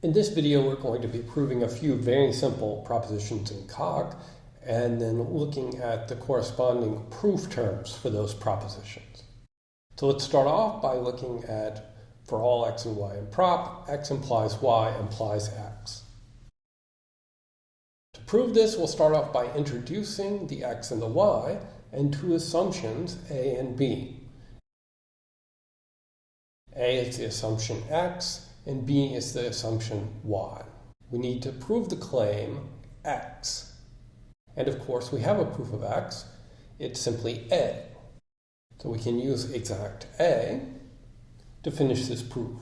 In this video, we're going to be proving a few very simple propositions in Coq and then looking at the corresponding proof terms for those propositions. So let's start off by looking at for all x and y in prop, x implies y implies x. To prove this, we'll start off by introducing the x and the y and two assumptions, A and B. A is the assumption x, and B is the assumption y. We need to prove the claim x. And of course, we have a proof of x. It's simply A. So we can use exact A to finish this proof.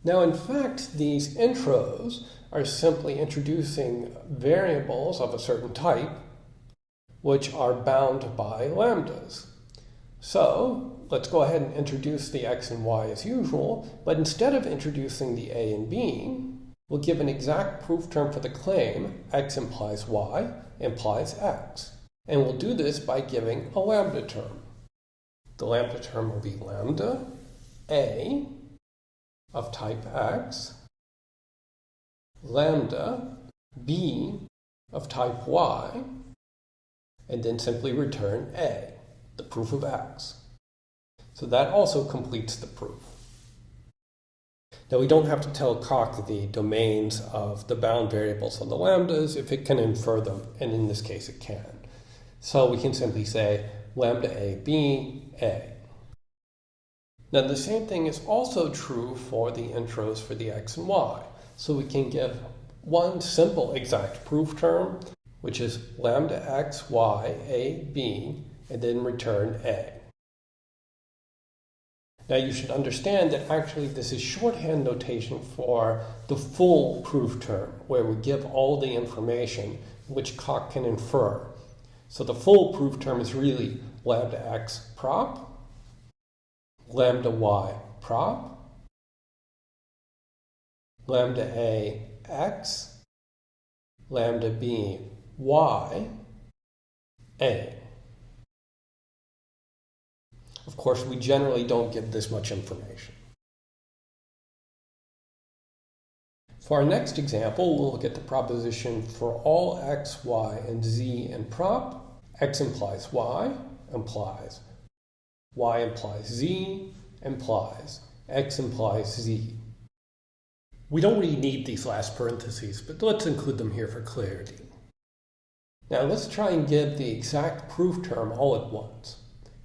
Now, in fact, these intros are simply introducing variables of a certain type which are bound by lambdas. So let's go ahead and introduce the x and y as usual, but instead of introducing the a and b, we'll give an exact proof term for the claim x implies y implies x. And we'll do this by giving a lambda term. The lambda term will be lambda a of type x, lambda b of type y, and then simply return a, the proof of x. So that also completes the proof. Now we don't have to tell Coq the domains of the bound variables of the lambdas if it can infer them, and in this case it can. So we can simply say lambda a b a. Now the same thing is also true for the intros for the x and y. So we can give one simple exact proof term, which is lambda x y a b, and then return a. Now you should understand that actually this is shorthand notation for the full proof term, where we give all the information which Coq can infer. So the full proof term is really lambda x prop, lambda y prop, lambda a x, lambda b y, a. Of course, we generally don't give this much information. For our next example, we'll look at the proposition for all x, y, and z in prop. X implies y, implies y implies z, implies x implies z. We don't really need these last parentheses, but let's include them here for clarity. Now let's try and give the exact proof term all at once.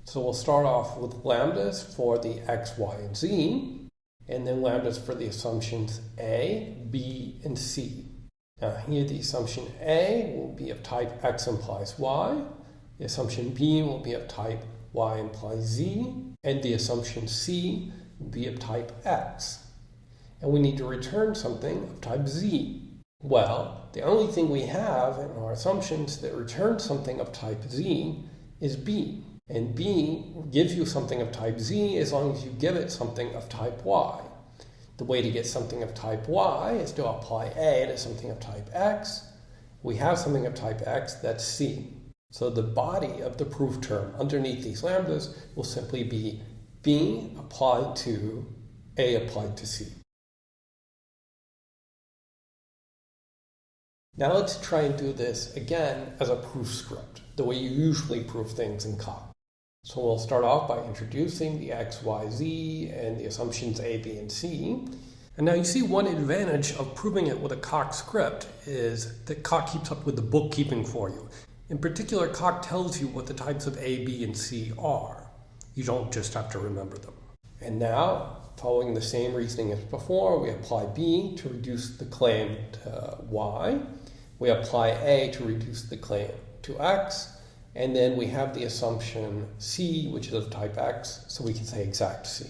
So we'll start off with lambdas for the x, y, and z, and then lambdas for the assumptions a, b, and c. Now here the assumption a will be of type x implies y, the assumption b will be of type y implies z, and the assumption c will be of type x. And we need to return something of type z. Well, the only thing we have in our assumptions that returns something of type z is b. And b gives you something of type z as long as you give it something of type y. The way to get something of type y is to apply a to something of type x. We have something of type x, that's c. So the body of the proof term underneath these lambdas will simply be b applied to a applied to c. Now let's try and do this again as a proof script, the way you usually prove things in Coq. So we'll start off by introducing the x, y, z, and the assumptions a, b, and c. And now you see one advantage of proving it with a Coq script is that Coq keeps up with the bookkeeping for you. In particular, Coq tells you what the types of a, b, and c are. You don't just have to remember them. And now, following the same reasoning as before, we apply b to reduce the claim to y. We apply a to reduce the claim to x. And then we have the assumption c, which is of type x, so we can say exact c.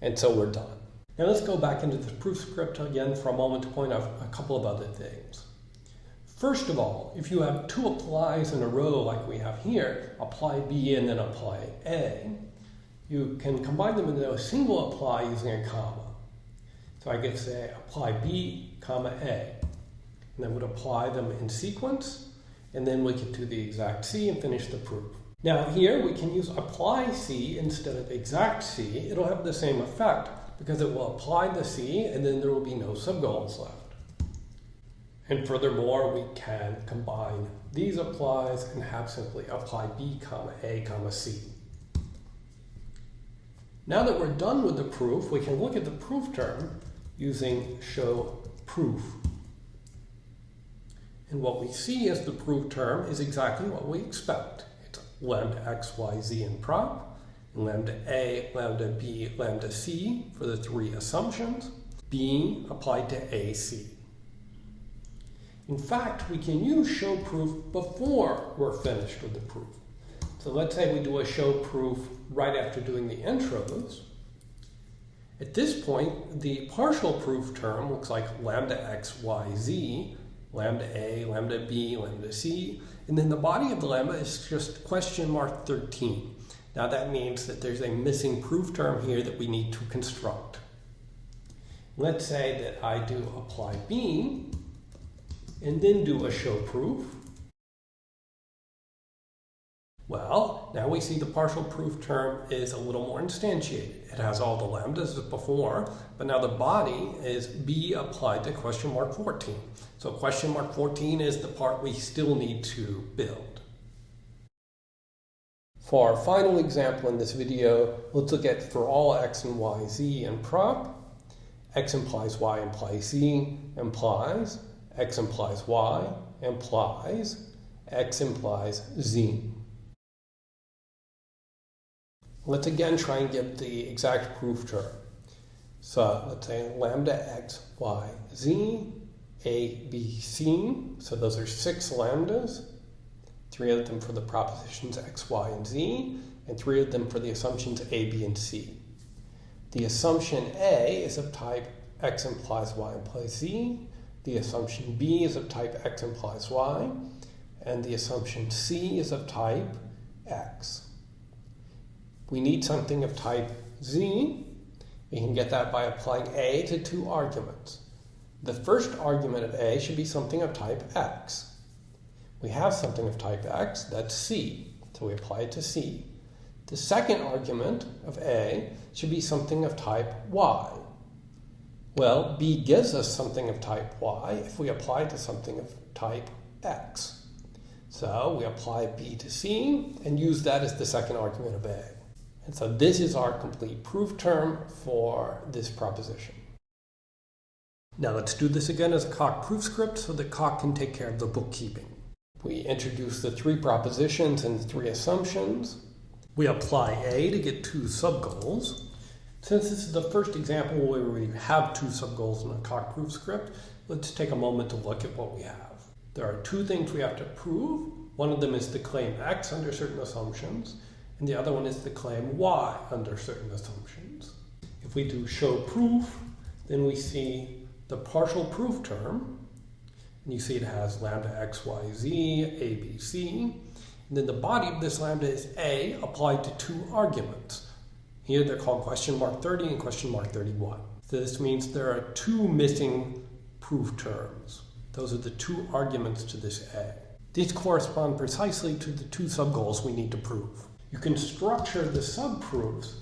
And so we're done. Now let's go back into the proof script again for a moment to point out a couple of other things. First of all, if you have two applies in a row like we have here, apply b and then apply a, you can combine them into a single apply using a comma. So I could say apply b, comma a. And I would apply them in sequence, and then we get to the exact c and finish the proof. Now here we can use apply c instead of exact c. It'll have the same effect, because it will apply the C and then there will be no subgoals left. And furthermore, we can combine these applies and have simply apply B, comma A, comma C. Now that we're done with the proof, we can look at the proof term using show proof. And what we see as the proof term is exactly what we expect. It's lambda x, y, z in prop, lambda A, lambda B, lambda C for the three assumptions, B applied to AC. In fact, we can use show proof before we're finished with the proof. So let's say we do a show proof right after doing the intros. At this point, the partial proof term looks like lambda x, y, z, lambda A, lambda B, lambda C, and then the body of the lambda is just question mark 13. Now that means that there's a missing proof term here that we need to construct. Let's say that I do apply B, and then do a show proof. Well, now we see the partial proof term is a little more instantiated. It has all the lambdas as before, but now the body is B applied to question mark 14. So question mark 14 is the part we still need to build. For our final example in this video, let's look at for all x and y, z and prop. X implies y implies z implies x implies y implies x implies z. Let's again try and get the exact proof term. So let's say lambda x, y, z, a, b, c. So those are 6 lambdas, 3 of them for the propositions x, y, and z, and 3 of them for the assumptions a, b, and c. The assumption A is of type x implies y implies z. The assumption B is of type x implies y, and the assumption C is of type x. We need something of type z. We can get that by applying A to 2 arguments. The first argument of A should be something of type x. We have something of type x, that's C, so we apply it to C. The second argument of A should be something of type y. Well, B gives us something of type y if we apply it to something of type x. So we apply B to C and use that as the second argument of A. And so this is our complete proof term for this proposition. Now let's do this again as a Coq proof script so that Coq can take care of the bookkeeping. We introduce the 3 propositions and the 3 assumptions. We apply A to get 2 subgoals. Since this is the first example where we have 2 subgoals in a Coq proof script, let's take a moment to look at what we have. There are 2 things we have to prove. One of them is the claim x under certain assumptions, and the other one is the claim y under certain assumptions. If we do show proof, then we see the partial proof term, and you see it has lambda x, y, z, a, b, c, and then the body of this lambda is A applied to 2 arguments. Here they're called question mark 30 and question mark 31. So this means there are 2 missing proof terms. Those are the 2 arguments to this A. These correspond precisely to the 2 subgoals we need to prove. You can structure the subproofs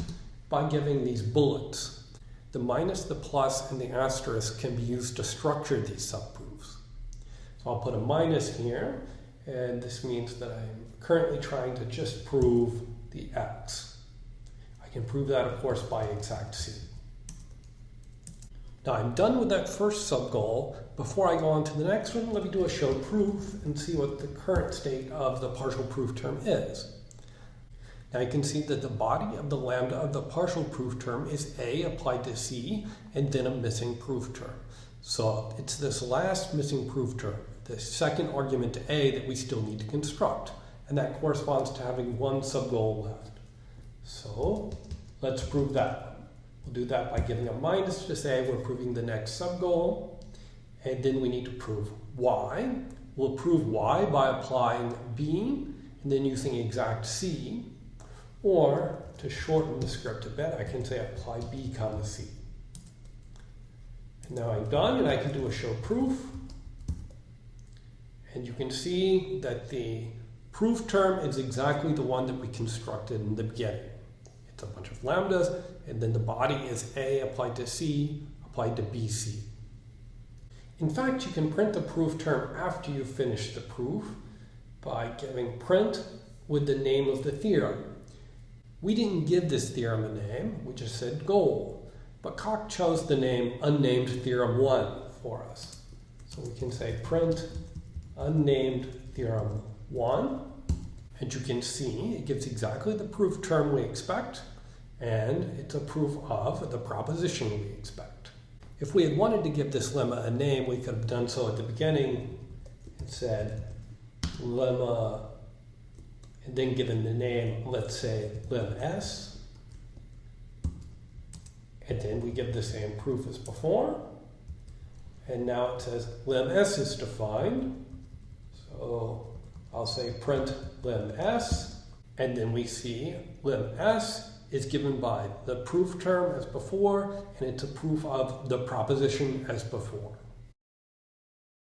by giving these bullets. The minus, the plus, and the asterisk can be used to structure these subproofs. So I'll put a minus here, and this means that I'm currently trying to just prove the x. I can prove that, of course, by exact C. Now I'm done with that first subgoal. Before I go on to the next one, let me do a show proof and see what the current state of the partial proof term is. Now you can see that the body of the lambda of the partial proof term is A applied to C and then a missing proof term. So it's this last missing proof term, the second argument to A, that we still need to construct. And that corresponds to having 1 subgoal left. So let's prove that. We'll do that by giving a minus to say we're proving the next subgoal. And then we need to prove y. We'll prove y by applying B and then using exact C. Or to shorten the script a bit, I can say apply B comma C. And now I'm done and I can do a show proof. And you can see that the proof term is exactly the one that we constructed in the beginning. It's a bunch of lambdas, and then the body is A applied to C applied to BC. In fact, you can print the proof term after you finish the proof by giving print with the name of the theorem. We didn't give this theorem a name, we just said goal. But Cock chose the name unnamed theorem 1 for us. So we can say print unnamed theorem 1. And you can see it gives exactly the proof term we expect, and it's a proof of the proposition we expect. If we had wanted to give this lemma a name, we could have done so at the beginning and said lemma, and then given the name, let's say lem s, and then we give the same proof as before, and now it says lem s is defined, so I'll say print lem s, and then we see lem s is given by the proof term as before, and it's a proof of the proposition as before.